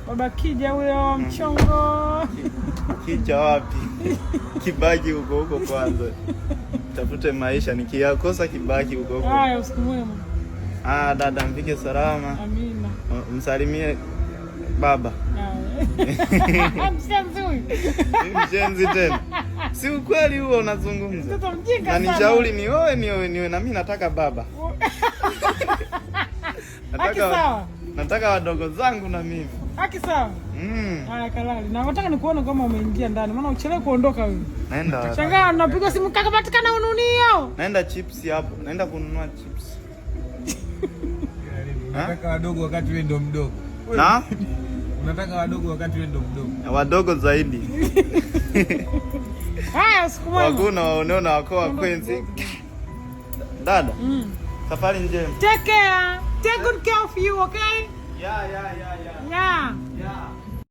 Baba Kija huyo mchongo. Kija wapi? Kibaki huko kwanza. Tafute maisha, nikiyakosa kibaki huko. Haya, usiku mwema. Dada mfike salama. Amina. Msalimie baba. Mshenzi tena. Si ukweli huo unazungumza. Mtoto mjinga sana. Na nishauri niwe na mimi nataka baba. Nataka wadogo zangu na mimi. Haki sawa. Haya kalali. Na nataka nikuone kama umeingia ndani. Maana uchelewe kuondoka wewe. Naenda. Shangaa unapiga simu kaka patikana ununio. Naenda chips hapo. Naenda kununua chips. Unataka wadogo wakati wewe ndo mdogo. Na? Unataka wadogo wakati wewe ndo mdogo. Wadogo zaidi. Haya usiku mwema. Wakuna waoneona wako wa kwenzi. Dada. Safari njema. Take care. Take good care of you, okay? Yeah. Yeah.